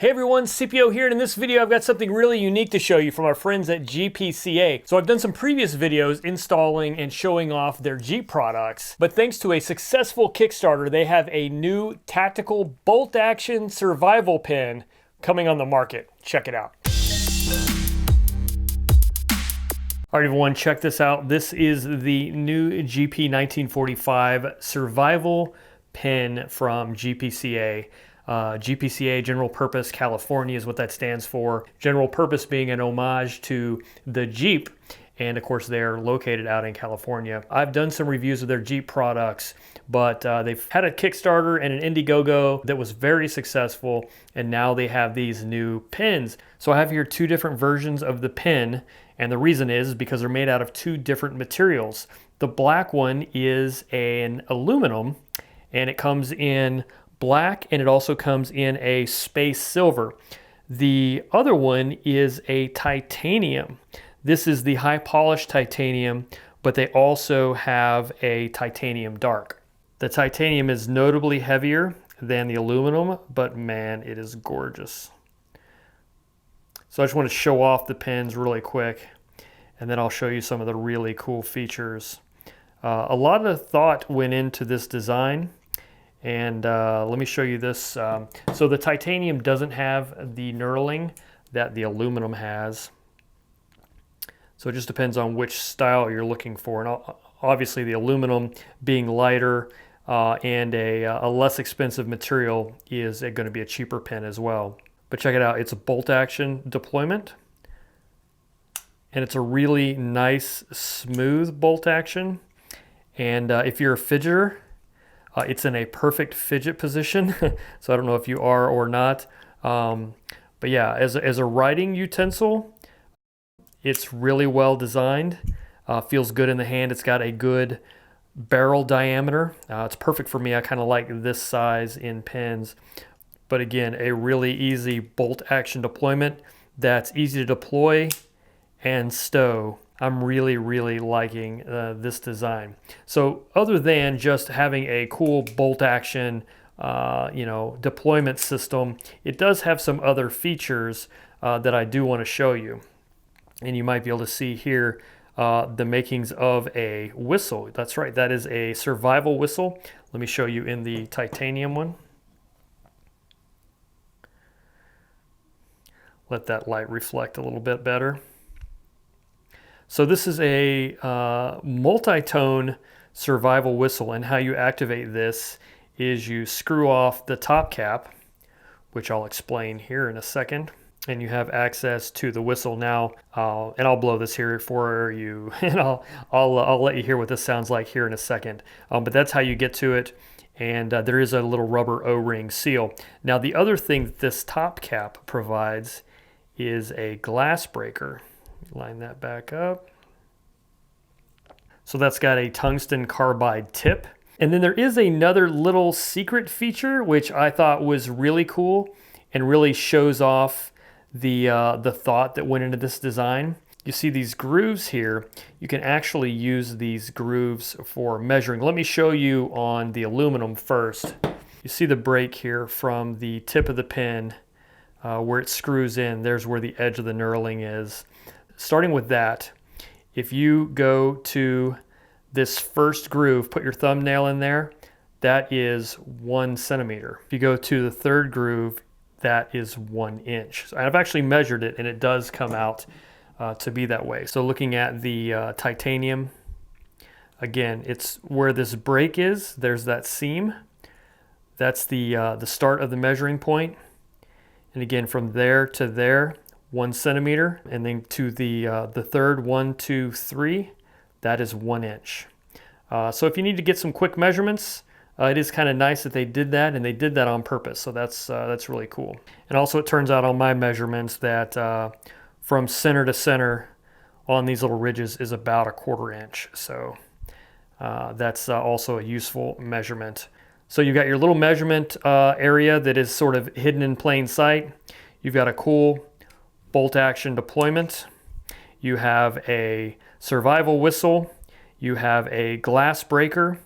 Hey everyone, CPO here, and in this video I've got something really unique to show you from our friends at GPCA. So I've done some previous videos installing and showing off their Jeep products, but thanks to a successful Kickstarter, they have a new tactical bolt-action survival pin coming on the market. Check it out. All right everyone, check this out. This is the new GP1945 survival pin from GPCA. GPCA, General Purpose California, is what that stands for. General Purpose being an homage to the Jeep, and of course they're located out in California. I've done some reviews of their Jeep products, but they've had a Kickstarter and an Indiegogo that was very successful, and now they have these new pins. So I have here two different versions of the pin, and the reason is because they're made out of two different materials. The black one is an aluminum, and it comes in black, and it also comes in a space silver. The other one is a titanium. This is the high polished titanium, but they also have a titanium dark. The titanium is notably heavier than the aluminum, but man, it is gorgeous. So I just want to show off the pins really quick, and then I'll show you some of the really cool features. A lot of thought went into this design. And let me show you this. So the titanium doesn't have the knurling that the aluminum has. So it just depends on which style you're looking for. And obviously the aluminum being lighter and a less expensive material is going to be a cheaper pin as well. But check it out, it's a bolt action deployment. And it's a really nice, smooth bolt action. And if you're a fidgeter, it's in a perfect fidget position, so I don't know if you are or not. But yeah, as a writing utensil, it's really well designed. Feels good in the hand. It's got a good barrel diameter. It's perfect for me. I kind of like this size in pins. But again, a really easy bolt action deployment that's easy to deploy and stow. I'm really liking this design. So other than just having a cool bolt action deployment system, it does have some other features that I do want to show you. And you might be able to see here the makings of a whistle. That's right, that is a survival whistle. Let me show you in the titanium one. Let that light reflect a little bit better. So this is a multi-tone survival whistle, and how you activate this is you screw off the top cap, which I'll explain here in a second, and you have access to the whistle now. And I'll blow this here for you, and I'll let you hear what this sounds like here in a second. But that's how you get to it, and there is a little rubber O-ring seal. Now the other thing that this top cap provides is a glass breaker. Line that back up. So that's got a tungsten carbide tip. And then there is another little secret feature which I thought was really cool and really shows off the thought that went into this design. You see these grooves here. You can actually use these grooves for measuring. Let me show you on the aluminum first. You see the break here from the tip of the pin where it screws in. There's where the edge of the knurling is. Starting with that, if you go to this first groove, put your thumbnail in there, that is 1 centimeter. If you go to the third groove, that is 1 inch. So I've actually measured it, and it does come out to be that way. So looking at the titanium, again, it's where this break is. There's that seam. That's the start of the measuring point. And again, from there to there, 1 centimeter, and then to the third 1, 2, 3, that is 1 inch. So if you need to get some quick measurements, it is kind of nice that they did that, and they did that on purpose. So that's really cool. And also, it turns out on my measurements that from center to center on these little ridges is about 1/4 inch. So that's also a useful measurement. So you've got your little measurement area that is sort of hidden in plain sight. You've got a cool bolt action deployment. You have a survival whistle. You have a glass breaker,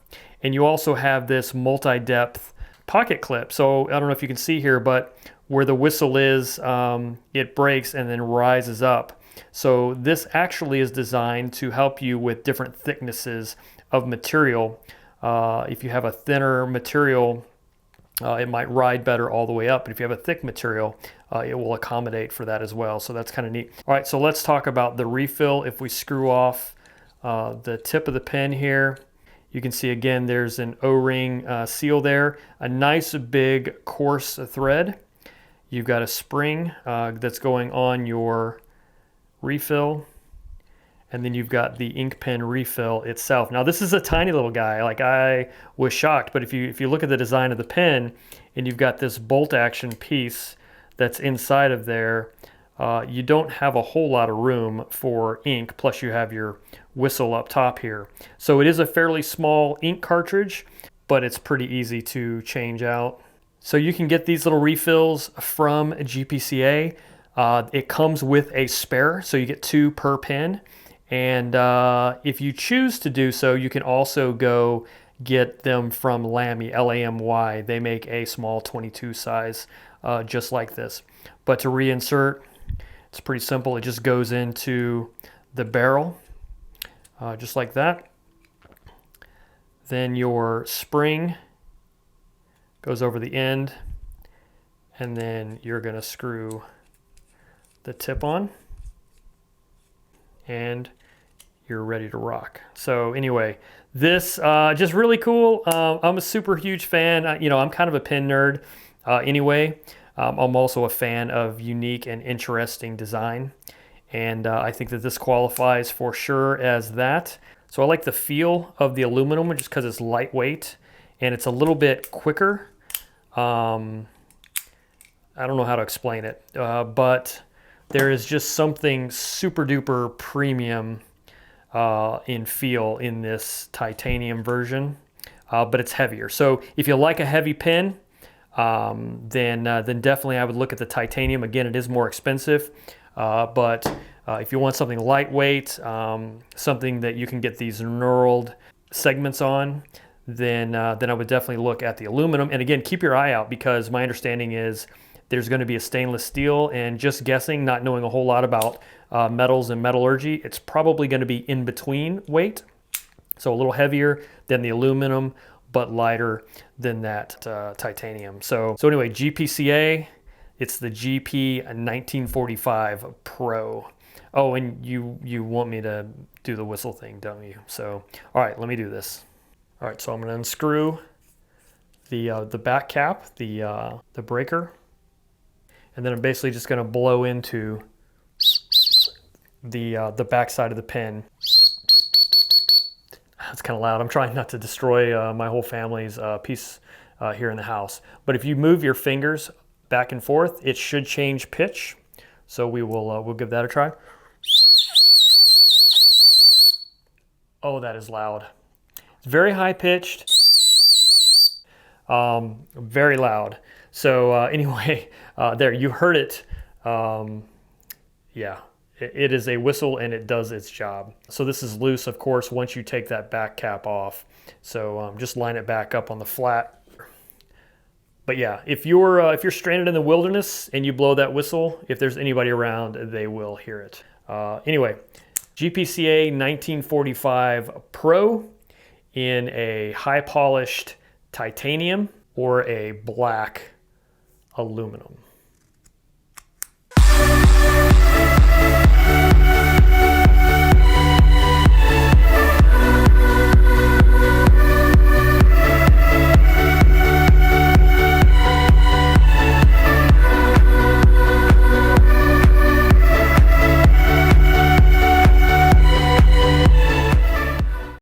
and you also have this multi-depth pocket clip. So I don't know if you can see here, but where the whistle is, it breaks and then rises up. So this actually is designed to help you with different thicknesses of material. If you have a thinner material, it might ride better all the way up. But if you have a thick material, it will accommodate for that as well. So that's kind of neat. All right, so let's talk about the refill. If we screw off the tip of the pen here, you can see again there's an O-ring seal there, a nice big coarse thread. You've got a spring that's going on your refill, and then you've got the ink pen refill itself. Now this is a tiny little guy. Like, I was shocked, but if you look at the design of the pen and you've got this bolt action piece that's inside of there, you don't have a whole lot of room for ink, plus you have your whistle up top here. So it is a fairly small ink cartridge, but it's pretty easy to change out. So you can get these little refills from GPCA. It comes with a spare, so you get 2 per pen. And if you choose to do so, you can also go get them from Lamy, L-A-M-Y. They make a small 22 size just like this. But to reinsert, it's pretty simple. It just goes into the barrel, just like that. Then your spring goes over the end, and then you're going to screw the tip on, and you're ready to rock. So anyway, this just really cool. I'm a super huge fan. I'm kind of a pen nerd anyway. I'm also a fan of unique and interesting design, and I think that this qualifies for sure as that. So I like the feel of the aluminum just because it's lightweight and it's a little bit quicker. I don't know how to explain it, but there is just something super duper premium in feel in this titanium version, but it's heavier. So if you like a heavy pen, then definitely I would look at the titanium. Again, it is more expensive, but if you want something lightweight, something that you can get these knurled segments on, then I would definitely look at the aluminum. And again, keep your eye out, because my understanding is there's going to be a stainless steel, and just guessing, not knowing a whole lot about metals and metallurgy, it's probably going to be in between weight. So a little heavier than the aluminum, but lighter than that titanium. So anyway, GPCA, it's the GP1945 Pro. Oh, and you want me to do the whistle thing, don't you? So, all right, let me do this. All right, so I'm going to unscrew the back cap, the breaker, and then I'm basically just going to blow into the back side of the pen. It's kind of loud. I'm trying not to destroy my whole family's piece here in the house. But if you move your fingers back and forth, it should change pitch. So we'll give that a try. Oh, that is loud. It's very high pitched, very loud. So anyway, there, you heard it. Yeah, it is a whistle and it does its job. So this is loose, of course, once you take that back cap off. So just line it back up on the flat. But yeah, if you're stranded in the wilderness and you blow that whistle, if there's anybody around, they will hear it. Anyway, GPCA 1945 Pro in a high polished titanium or a black aluminum.